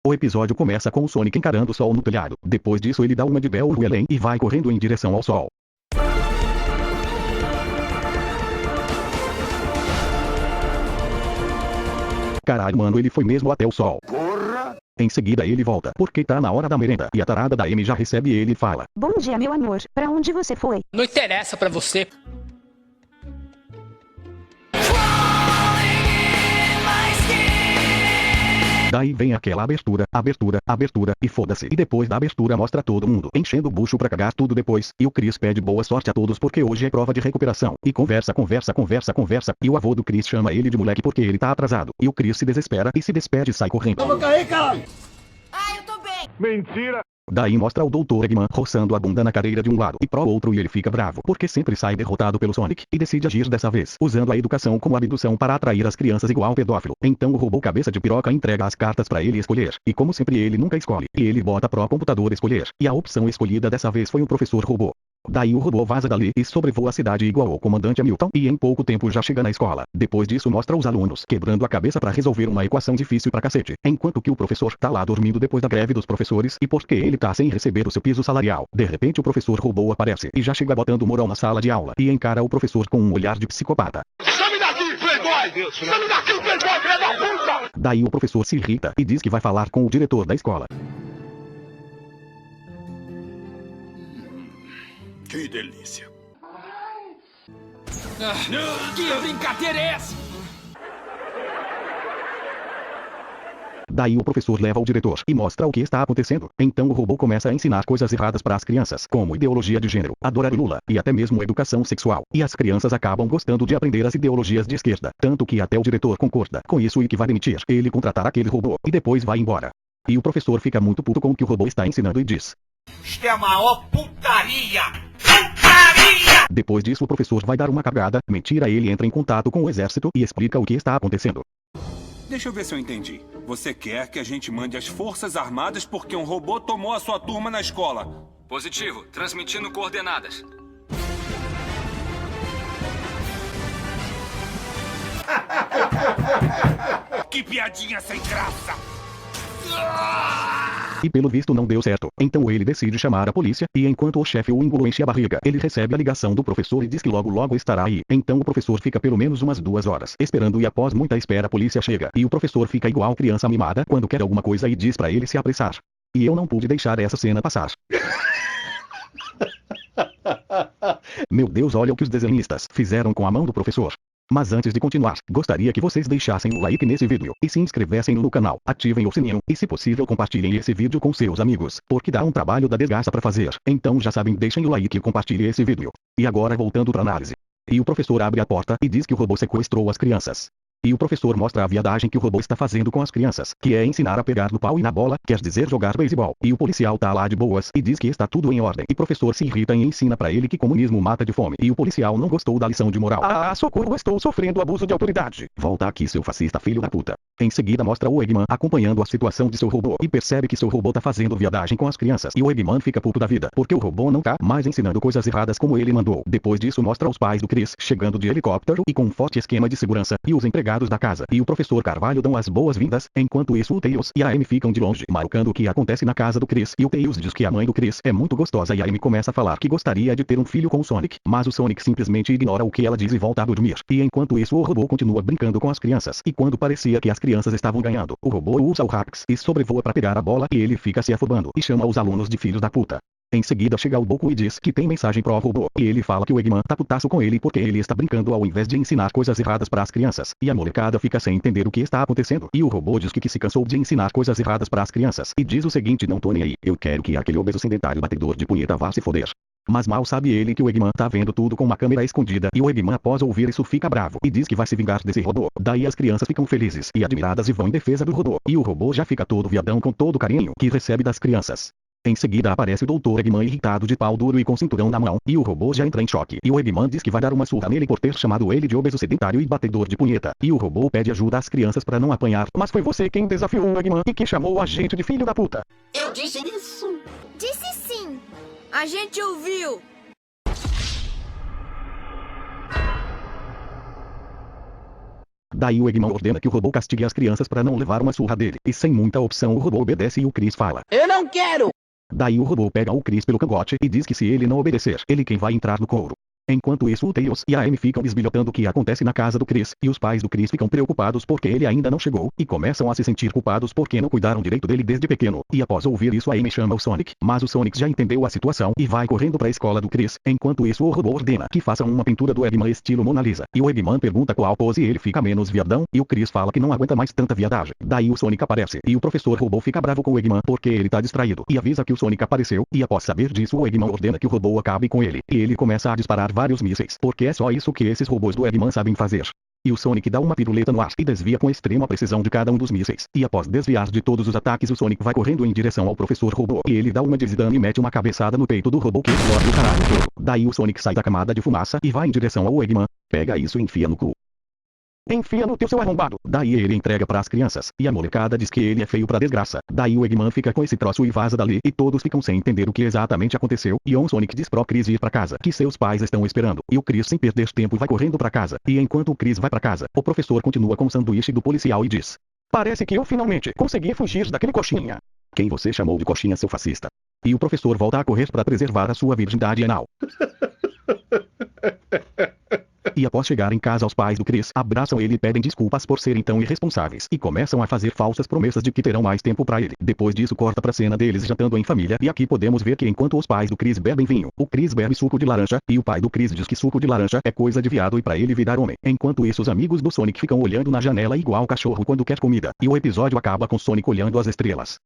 O episódio começa com o Sonic encarando o sol no telhado. Depois disso ele dá uma de Bell Ruelen e vai correndo em direção ao sol. Caralho mano, ele foi mesmo até o sol. Porra! Em seguida ele volta, porque tá na hora da merenda, e a tarada da Amy já recebe ele e fala: Bom dia meu amor, pra onde você foi? Não interessa pra você. Daí vem aquela abertura, e foda-se. E depois da abertura mostra todo mundo enchendo o bucho pra cagar tudo depois. E o Chris pede boa sorte a todos porque hoje é prova de recuperação. E conversa. E o avô do Chris chama ele de moleque porque ele tá atrasado. E o Chris se desespera e se despede e sai correndo. Eu vou cair, caralho! Ai, eu tô bem. Mentira! Daí mostra o Dr. Eggman roçando a bunda na cadeira de um lado e pro outro e ele fica bravo, porque sempre sai derrotado pelo Sonic, e decide agir dessa vez, usando a educação como abdução para atrair as crianças igual pedófilo. Então o robô cabeça de piroca entrega as cartas pra ele escolher, e como sempre ele nunca escolhe, e ele bota pro computador escolher, e a opção escolhida dessa vez foi o professor robô. Daí o robô vaza dali e sobrevoa a cidade igual ao comandante Hamilton e em pouco tempo já chega na escola. Depois disso mostra os alunos quebrando a cabeça pra resolver uma equação difícil pra cacete, enquanto que o professor tá lá dormindo depois da greve dos professores e porque ele tá sem receber o seu piso salarial. De repente o professor robô aparece e já chega botando moral na sala de aula e encara o professor com um olhar de psicopata. Some daqui, playboy! Some daqui, playboy, filha da puta! Daí o professor se irrita e diz que vai falar com o diretor da escola. Que delícia! Que brincadeira é essa? Daí o professor leva o diretor e mostra o que está acontecendo. Então o robô começa a ensinar coisas erradas para as crianças, como ideologia de gênero, adorar Lula, e até mesmo educação sexual. E as crianças acabam gostando de aprender as ideologias de esquerda, tanto que até o diretor concorda com isso e que vai demitir ele contratar aquele robô, e depois vai embora. E o professor fica muito puto com o que o robô está ensinando e diz: Isto é a maior putaria! Putaria! Depois disso o professor vai dar uma cagada, mentira, ele entra em contato com o exército e explica o que está acontecendo. Deixa eu ver se eu entendi. Você quer que a gente mande as forças armadas porque um robô tomou a sua turma na escola? Positivo, transmitindo coordenadas. Que piadinha sem graça! E pelo visto não deu certo, então ele decide chamar a polícia, e enquanto o chefe o enche a barriga, ele recebe a ligação do professor e diz que logo estará aí. Então o professor fica pelo menos umas 2 horas esperando e após muita espera a polícia chega, e o professor fica igual criança mimada quando quer alguma coisa e diz pra ele se apressar. E eu não pude deixar essa cena passar. Meu Deus, olha o que os desenhistas fizeram com a mão do professor. Mas antes de continuar, gostaria que vocês deixassem o like nesse vídeo, e se inscrevessem no canal, ativem o sininho, e se possível compartilhem esse vídeo com seus amigos, porque dá um trabalho da desgraça pra fazer. Então já sabem, deixem o like e compartilhem esse vídeo. E agora voltando pra análise. E o professor abre a porta e diz que o robô sequestrou as crianças. E o professor mostra a viadagem que o robô está fazendo com as crianças, que é ensinar a pegar no pau e na bola, quer dizer jogar beisebol. E o policial tá lá de boas e diz que está tudo em ordem. E o professor se irrita e ensina pra ele que comunismo mata de fome. E o policial não gostou da lição de moral. Ah, socorro, estou sofrendo abuso de autoridade. Volta aqui, seu fascista filho da puta. Em seguida mostra o Eggman acompanhando a situação de seu robô e percebe que seu robô tá fazendo viadagem com as crianças. E o Eggman fica puto da vida, porque o robô não tá mais ensinando coisas erradas como ele mandou. Depois disso mostra os pais do Chris chegando de helicóptero e com um forte esquema de segurança, e os empregados da casa. E o professor Carvalho dão as boas-vindas, enquanto isso o Tails e a Amy ficam de longe, marcando o que acontece na casa do Chris. E o Tails diz que a mãe do Chris é muito gostosa e a Amy começa a falar que gostaria de ter um filho com o Sonic, mas o Sonic simplesmente ignora o que ela diz e volta a dormir. E enquanto isso o robô continua brincando com as crianças, e quando parecia que as crianças estavam ganhando, o robô usa o Rax e sobrevoa para pegar a bola e ele fica se afobando e chama os alunos de filhos da puta. Em seguida chega o Goku e diz que tem mensagem pro robô, e ele fala que o Eggman tá putaço com ele porque ele está brincando ao invés de ensinar coisas erradas para as crianças, e a molecada fica sem entender o que está acontecendo, e o robô diz que se cansou de ensinar coisas erradas para as crianças, e diz o seguinte: não tô nem aí, eu quero que aquele obeso sedentário batedor de punheta vá se foder. Mas mal sabe ele que o Eggman tá vendo tudo com uma câmera escondida, e o Eggman após ouvir isso fica bravo, e diz que vai se vingar desse robô. Daí as crianças ficam felizes e admiradas e vão em defesa do robô, e o robô já fica todo viadão com todo o carinho que recebe das crianças. Em seguida aparece o Dr. Eggman irritado de pau duro e com cinturão na mão, e o robô já entra em choque, e o Eggman diz que vai dar uma surra nele por ter chamado ele de obeso sedentário e batedor de punheta, e o robô pede ajuda às crianças pra não apanhar, mas foi você quem desafiou o Eggman e que chamou a gente de filho da puta. Eu disse isso? Disse sim. A gente ouviu. Daí o Eggman ordena que o robô castigue as crianças para não levar uma surra dele. E sem muita opção o robô obedece e o Chris fala: Eu não quero! Daí o robô pega o Chris pelo cangote e diz que se ele não obedecer, ele quem vai entrar no couro. Enquanto isso o Tails e a Amy ficam bisbilhotando o que acontece na casa do Chris, e os pais do Chris ficam preocupados porque ele ainda não chegou, e começam a se sentir culpados porque não cuidaram direito dele desde pequeno. E após ouvir isso a Amy chama o Sonic, mas o Sonic já entendeu a situação e vai correndo para a escola do Chris. Enquanto isso o robô ordena que façam uma pintura do Eggman estilo Mona Lisa, e o Eggman pergunta qual pose ele fica menos viadão, e o Chris fala que não aguenta mais tanta viadagem. Daí o Sonic aparece, e o professor robô fica bravo com o Eggman porque ele tá distraído, e avisa que o Sonic apareceu, e após saber disso o Eggman ordena que o robô acabe com ele, e ele começa a disparar vários mísseis, porque é só isso que esses robôs do Eggman sabem fazer. E o Sonic dá uma piruleta no ar e desvia com extrema precisão de cada um dos mísseis. E após desviar de todos os ataques o Sonic vai correndo em direção ao professor robô. E ele dá uma de Zidane e mete uma cabeçada no peito do robô que explode o caralho todo. Daí o Sonic sai da camada de fumaça e vai em direção ao Eggman. Pega isso e enfia no cu. Enfia no teu seu arrombado. Daí ele entrega para as crianças, e a molecada diz que ele é feio pra desgraça. Daí o Eggman fica com esse troço e vaza dali, e todos ficam sem entender o que exatamente aconteceu, e o Sonic diz pro Chris ir pra casa, que seus pais estão esperando, e o Chris sem perder tempo vai correndo pra casa, e enquanto o Chris vai pra casa, o professor continua com o sanduíche do policial e diz: Parece que eu finalmente consegui fugir daquele coxinha. Quem você chamou de coxinha, seu fascista? E o professor volta a correr para preservar a sua virgindade anal. E após chegar em casa os pais do Chris abraçam ele e pedem desculpas por serem tão irresponsáveis e começam a fazer falsas promessas de que terão mais tempo pra ele. Depois disso corta pra cena deles jantando em família e aqui podemos ver que enquanto os pais do Chris bebem vinho, o Chris bebe suco de laranja e o pai do Chris diz que suco de laranja é coisa de viado e pra ele virar homem. Enquanto isso os amigos do Sonic ficam olhando na janela igual cachorro quando quer comida e o episódio acaba com Sonic olhando as estrelas.